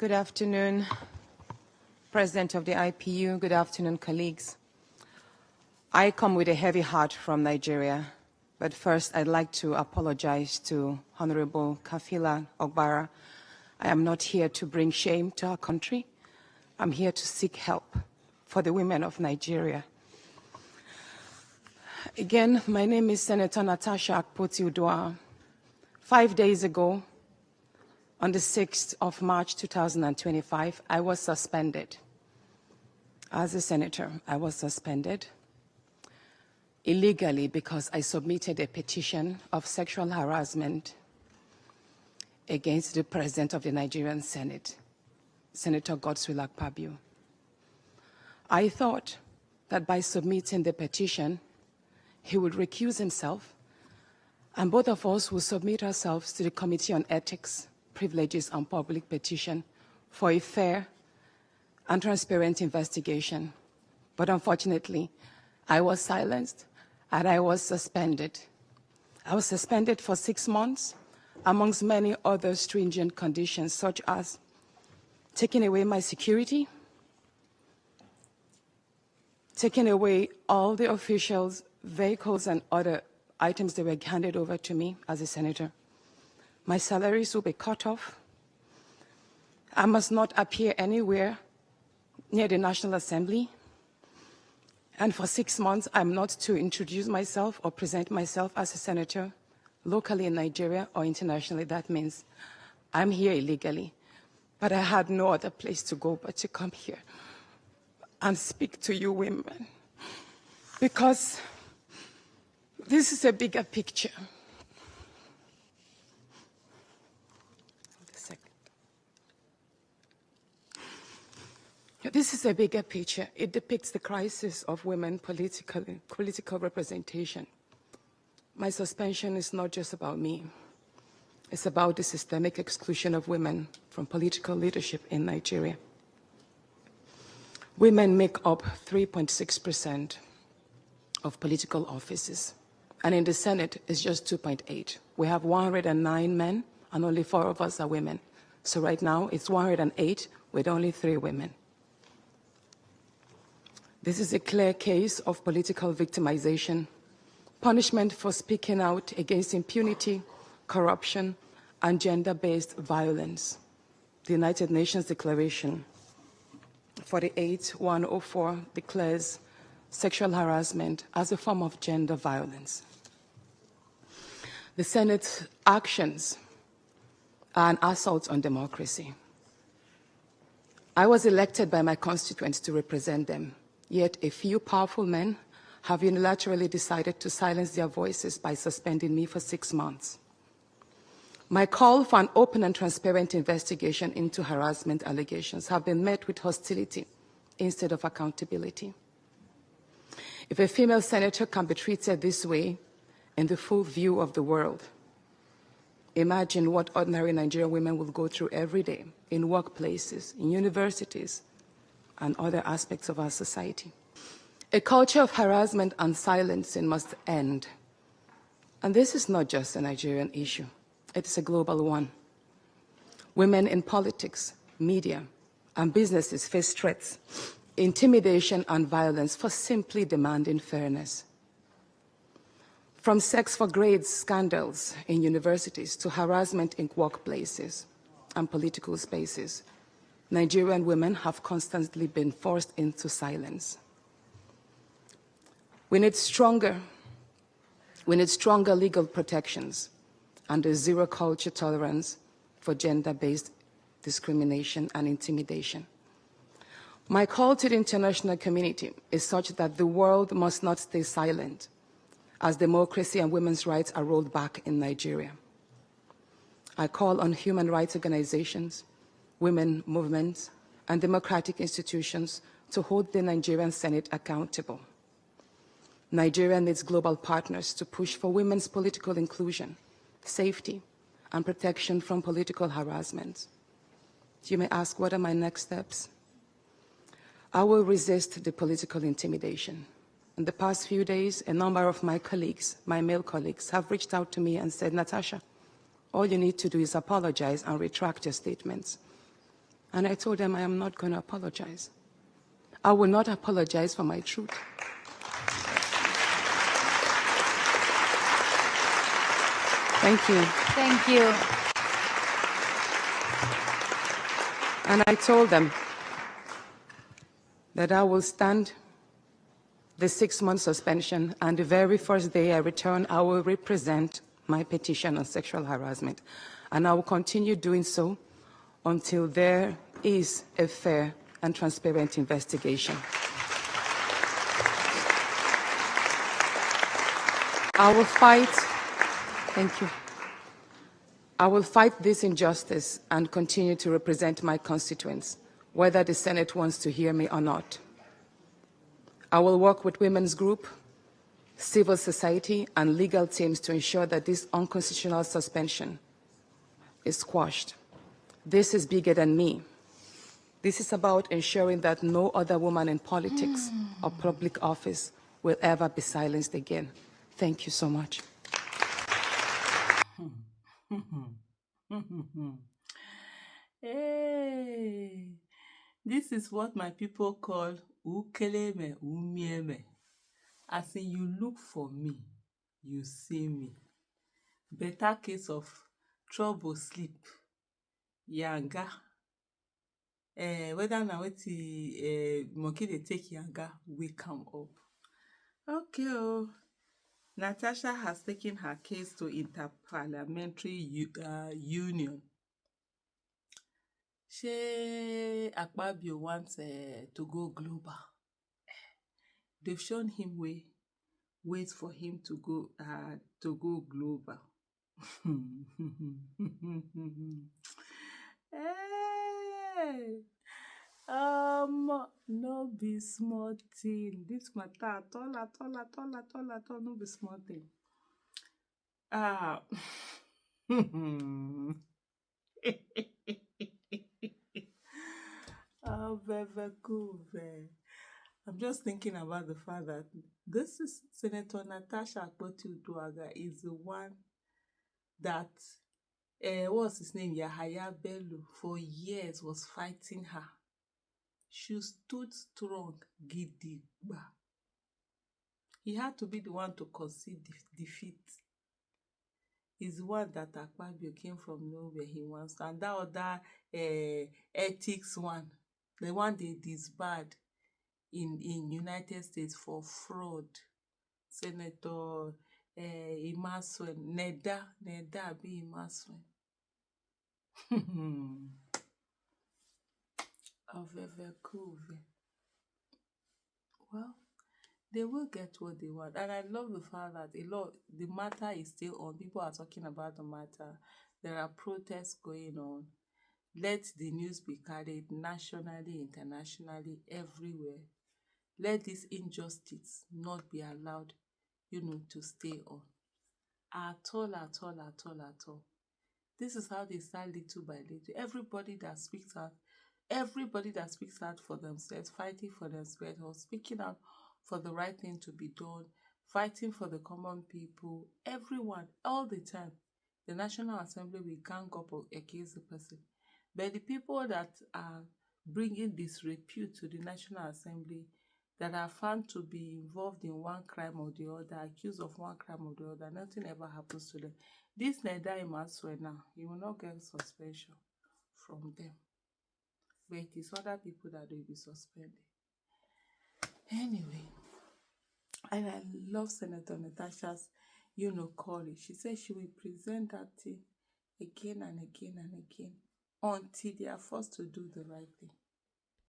Good afternoon, President of the IPU. Good afternoon, colleagues. I come with a heavy heart from Nigeria, but first I'd like to apologize to Honorable Kafila Ogbara. I am not here to bring shame to our country. I'm here to seek help for the women of Nigeria. Again, my name is Senator Natasha Akpabio. 5 days ago, on the 6th of March 2025, I was suspended. As a senator, I was suspended illegally because I submitted a petition of sexual harassment against the President of the Nigerian Senate, Senator Godswill Akpabio. I thought that by submitting the petition, he would recuse himself, and both of us will submit ourselves to the Committee on Ethics, Privileges and Public Petition for a fair and transparent investigation. But unfortunately, I was silenced and I was suspended. I was suspended for 6 months, amongst many other stringent conditions, such as taking away my security, taking away all the officials, vehicles, and other items that were handed over to me as a senator. My salaries will be cut off. I must not appear anywhere near the National Assembly. And for 6 months, I'm not to introduce myself or present myself as a senator locally in Nigeria or internationally. That means I'm here illegally. But I had no other place to go but to come here and speak to you women. Because this is a bigger picture. This is a bigger picture. It depicts the crisis of women political representation. My suspension is not just about me. It's about the systemic exclusion of women from political leadership in Nigeria. Women make up 3.6% of political offices, and in the Senate, it's just 2.8. We have 109 men, and only 4 of us are women. So right now, it's 108 with only 3 women. This is a clear case of political victimization, punishment for speaking out against impunity, corruption, and gender-based violence. The United Nations Declaration 48/104 declares sexual harassment as a form of gender violence. The Senate's actions are an assault on democracy. I was elected by my constituents to represent them. Yet a few powerful men have unilaterally decided to silence their voices by suspending me for 6 months. My call for an open and transparent investigation into harassment allegations have been met with hostility instead of accountability. If a female senator can be treated this way in the full view of the world, imagine what ordinary Nigerian women will go through every day in workplaces, in universities, and other aspects of our society. A culture of harassment and silencing must end. And this is not just a Nigerian issue. It's a global one. Women in politics, media, and businesses face threats, intimidation, and violence for simply demanding fairness. From sex for grades scandals in universities to harassment in workplaces and political spaces, Nigerian women have constantly been forced into silence. We need stronger legal protections and a zero culture tolerance for gender-based discrimination and intimidation. My call to the international community is such that the world must not stay silent as democracy and women's rights are rolled back in Nigeria. I call on human rights organizations, women movements, and democratic institutions to hold the Nigerian Senate accountable. Nigeria needs global partners to push for women's political inclusion, safety, and protection from political harassment. You may ask, what are my next steps? I will resist the political intimidation. In the past few days, a number of my colleagues, my male colleagues, have reached out to me and said, Natasha, all you need to do is apologize and retract your statements. And I told them I am not going to apologize. I will not apologize for my truth. Thank you. Thank you. And I told them that I will stand the 6-month suspension, and the very first day I return, I will represent my petition on sexual harassment. And I will continue doing so until there is a fair and transparent investigation. I will fight, thank you. I will fight this injustice and continue to represent my constituents, whether the Senate wants to hear me or not. I will work with women's group, civil society, and legal teams to ensure that this unconstitutional suspension is squashed. This is bigger than me. This is about ensuring that no other woman in politics or public office will ever be silenced again. Thank you so much. Hey, this is what my people call ukeleme umieme. As in, you look for me, you see me. Better case of trouble sleep, yanga. Whether na wetin monkey dey take yanga, wake am up. Okay, oh. Natasha has taken her case to Inter-Parliamentary Union. She Akpabio wants to go global. They've shown him ways for him to go global. Hey, no be small thing. This matter at all, no be small thing. Very cool. I'm just thinking about the fact that this is Senator Natasha Akpabio is the one that what's his name? Yahaya Bello for years was fighting her. She stood strong, gidigba. He had to be the one to concede defeat. He's the one that Akpabio came from nowhere he wants. And that other ethics one, the one they disbarred in United States for fraud. Senator Imaswen, Neda be Imaswen. Very cool. Well, they will get what they want. And I love the fact that the matter is still on. People are talking about the matter. There are protests going on. Let the news be carried nationally, internationally, everywhere. Let this injustice not be allowed, to stay on. At all. This is how they start little by little. Everybody that speaks out for themselves, fighting for themselves, or speaking out for the right thing to be done, fighting for the common people, everyone, all the time. The National Assembly will gang up against the person. But the people that are bringing disrepute to the National Assembly, that are found to be involved in one crime or the other, accused of one crime or the other, nothing ever happens to them. This Neda Imaswe now, he will not get suspension from them. But it is other people that will be suspended. Anyway, and I love Senator Natasha's, calling. She said she will present that thing again and again and again until they are forced to do the right thing.